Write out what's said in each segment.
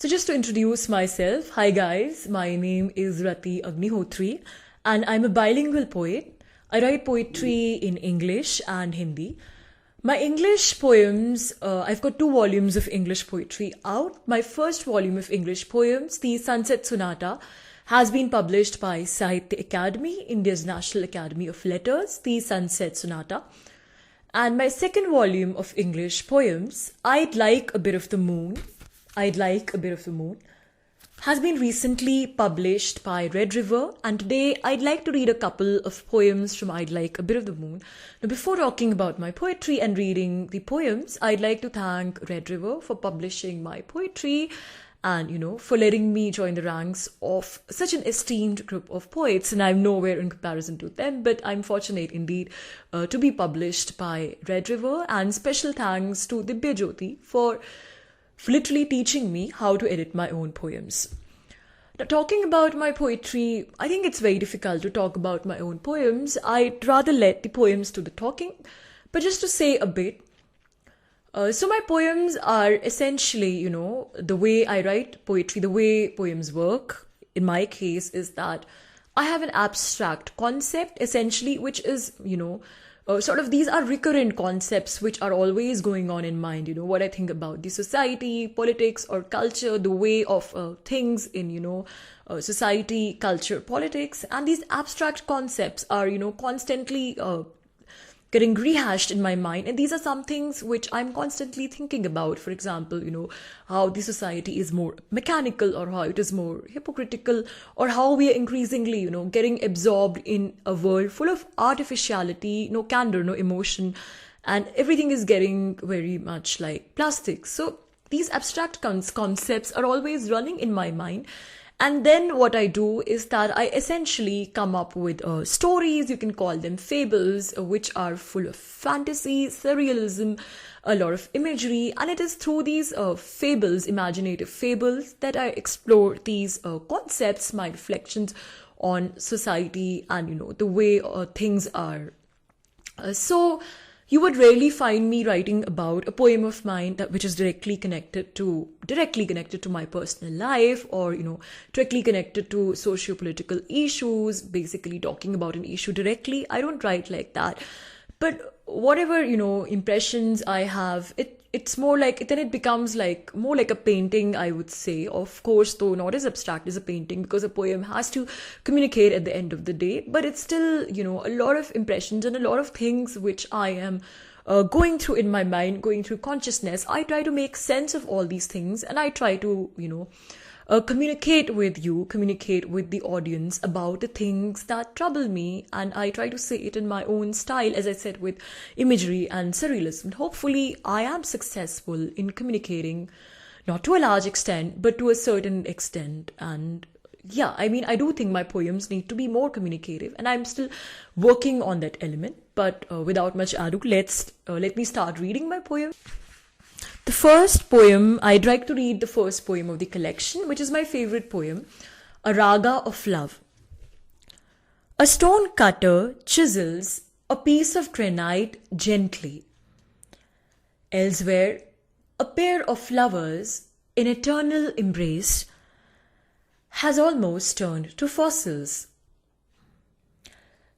So just to introduce myself, hi guys, my name is Rati Agnihotri and I'm a bilingual poet. I write poetry in English and Hindi. My English poems, I've got 2 volumes of English poetry out. My first volume of English poems, the Sunset Sonata, has been published by Sahitya Academy, India's National Academy of Letters, the Sunset Sonata. And my second volume of English poems, I'd Like a Bit of the Moon, has been recently published by Red River, and today I'd like to read a couple of poems from I'd Like a Bit of the Moon. Now, before talking about my poetry and reading the poems, I'd like to thank Red River for publishing my poetry and, for letting me join the ranks of such an esteemed group of poets. And I'm nowhere in comparison to them, but I'm fortunate indeed to be published by Red River. And special thanks to Dibya Jyoti for literally teaching me how to edit my own poems. Now, talking about my poetry, I think it's very difficult to talk about my own poems. I'd rather let the poems do the talking. But just to say a bit, so my poems are essentially, the way I write poetry, the way poems work, in my case, is that I have an abstract concept, essentially, which is, these are recurrent concepts which are always going on in mind, what I think about the society, politics or culture, the way of things in, society, culture, politics. And these abstract concepts are, constantly getting rehashed in my mind. And these are some things which I'm constantly thinking about. For example, how the society is more mechanical or how it is more hypocritical, or how we are increasingly, getting absorbed in a world full of artificiality, no candor, no emotion, and everything is getting very much like plastic. So these abstract concepts are always running in my mind. And then what I do is that I essentially come up with stories, you can call them fables, which are full of fantasy, surrealism, a lot of imagery. And it is through these fables, imaginative fables, that I explore these concepts, my reflections on society and, the way things are. So you would rarely find me writing about a poem of mine which is directly connected to my personal life, or directly connected to socio-political issues, basically talking about an issue directly. I don't write like that. But whatever impressions I have, it's more like, then it becomes like more like a painting, I would say. Of course, though not as abstract as a painting, because a poem has to communicate at the end of the day. But it's still a lot of impressions and a lot of things which I am going through in my mind, going through consciousness. I try to make sense of all these things, and I try to communicate with the audience about the things that trouble me, and I try to say it in my own style, as I said, with imagery and surrealism. Hopefully I am successful in communicating, not to a large extent, but to a certain extent. And yeah, I do think my poems need to be more communicative, and I'm still working on that element. But without much ado, let me start reading my poem. The first poem, I'd like to read the first poem of the collection, which is my favorite poem, A Raga of Love. A stone cutter chisels a piece of granite gently. Elsewhere, a pair of lovers in eternal embrace has almost turned to fossils.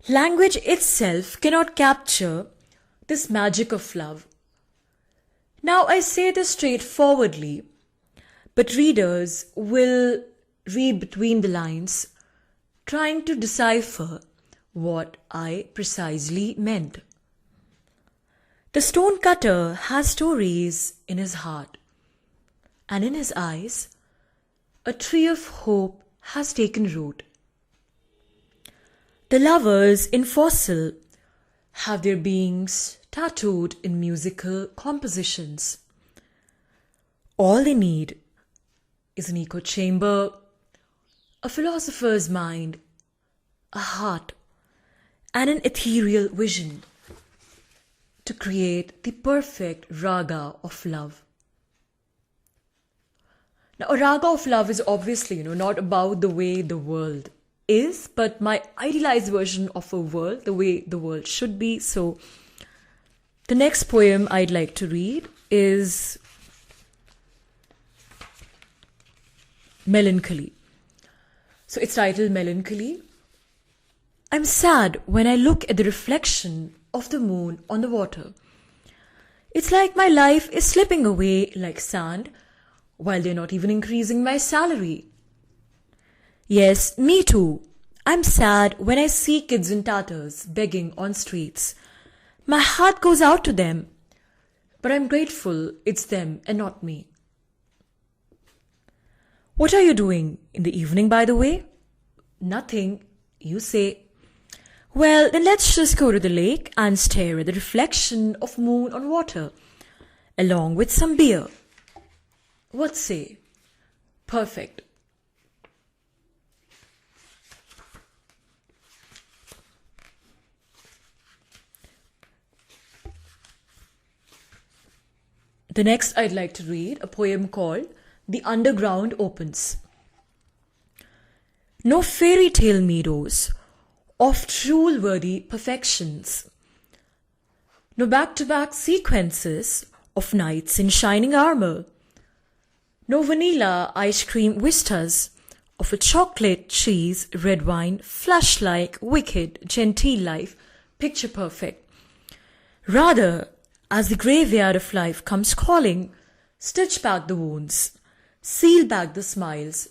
Language itself cannot capture this magic of love. Now, I say this straightforwardly, but readers will read between the lines, trying to decipher what I precisely meant. The stonecutter has stories in his heart, and in his eyes, a tree of hope has taken root. The lovers in fossil have their beings tattooed in musical compositions. All they need is an echo chamber, a philosopher's mind, a heart, and an ethereal vision to create the perfect raga of love. Now, a raga of love is obviously, not about the way the world is, but my idealized version of a world, the way the world should be. So the next poem I'd like to read is Melancholy. So it's titled Melancholy. I'm sad when I look at the reflection of the moon on the water. It's like my life is slipping away like sand while they're not even increasing my salary. Yes, me too. I'm sad when I see kids in tatters begging on streets. My heart goes out to them, but I'm grateful it's them and not me. What are you doing in the evening, by the way? Nothing, you say. Well, then let's just go to the lake and stare at the reflection of moon on water, along with some beer. What say? Perfect. The next I'd like to read a poem called The Underground Opens. No fairy tale meadows of rule-worthy perfections. No back-to-back sequences of knights in shining armor. No vanilla ice cream vistas of a chocolate cheese red wine flush-like wicked genteel life picture perfect. Rather, as the graveyard of life comes calling, stitch back the wounds, seal back the smiles,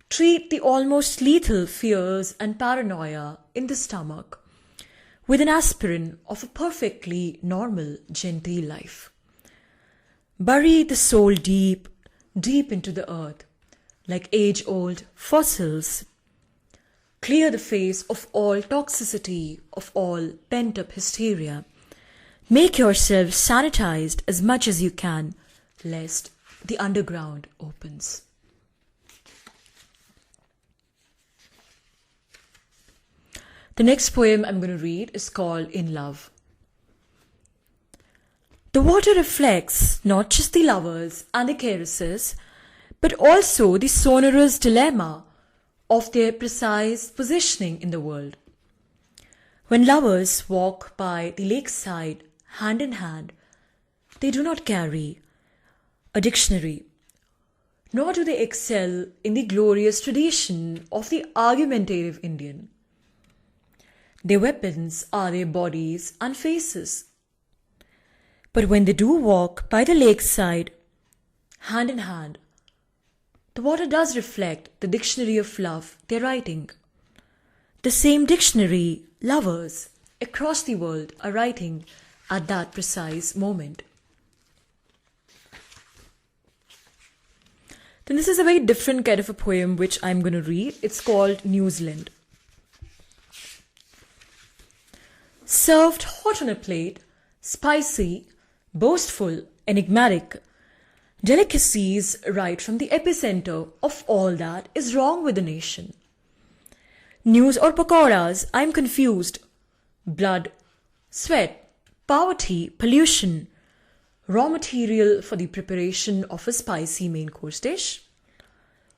treat the almost lethal fears and paranoia in the stomach with an aspirin of a perfectly normal, genteel life. Bury the soul deep, deep into the earth, like age-old fossils. Clear the face of all toxicity, of all pent-up hysteria. Make yourself sanitized as much as you can, lest the underground opens. The next poem I'm going to read is called In Love. The water reflects not just the lovers and the caresses, but also the sonorous dilemma of their precise positioning in the world. When lovers walk by the lakeside hand in hand, they do not carry a dictionary, nor do they excel in the glorious tradition of the argumentative Indian. Their weapons are their bodies and faces. But when they do walk by the lakeside, hand in hand, the water does reflect the dictionary of love they're writing. The same dictionary lovers across the world are writing at that precise moment. Then this is a very different kind of a poem which I'm going to read. It's called New Zealand. Served hot on a plate, spicy, boastful, enigmatic, delicacies right from the epicenter of all that is wrong with the nation. News or pakoras, I'm confused. Blood, sweat, poverty, pollution, raw material for the preparation of a spicy main course dish.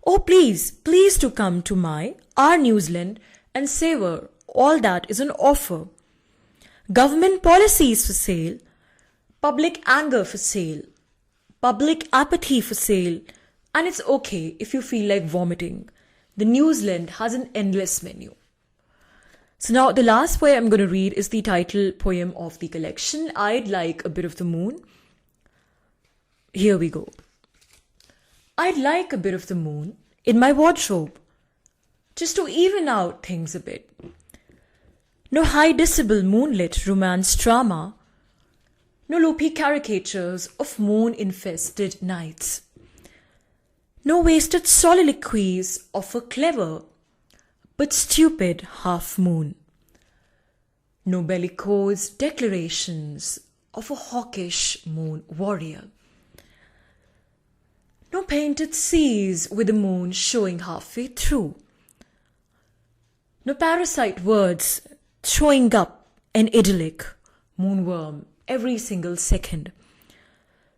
Oh, please do come to our New Zealand and savor all that is on offer. Government policies for sale, public anger for sale, public apathy for sale, and it's okay if you feel like vomiting. The New Zealand has an endless menu. So now the last poem I'm going to read is the title poem of the collection, I'd Like a Bit of the Moon. Here we go. I'd like a bit of the moon in my wardrobe, just to even out things a bit. No high decibel moonlit romance drama, no loopy caricatures of moon-infested nights, no wasted soliloquies of a clever but stupid half-moon, no bellicose declarations of a hawkish moon warrior, no painted seas with the moon showing halfway through, no parasite words throwing up an idyllic moonworm every single second,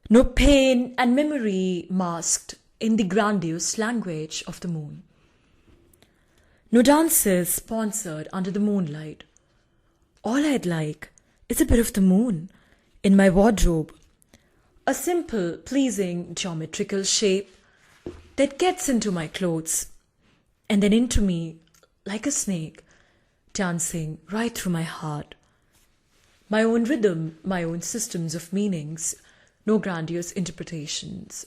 no pain and memory masked in the grandiose language of the moon. No dances sponsored under the moonlight. All I'd like is a bit of the moon in my wardrobe. A simple, pleasing geometrical shape, that gets into my clothes and then into me like a snake, dancing right through my heart. My own rhythm, my own systems of meanings, no grandiose interpretations.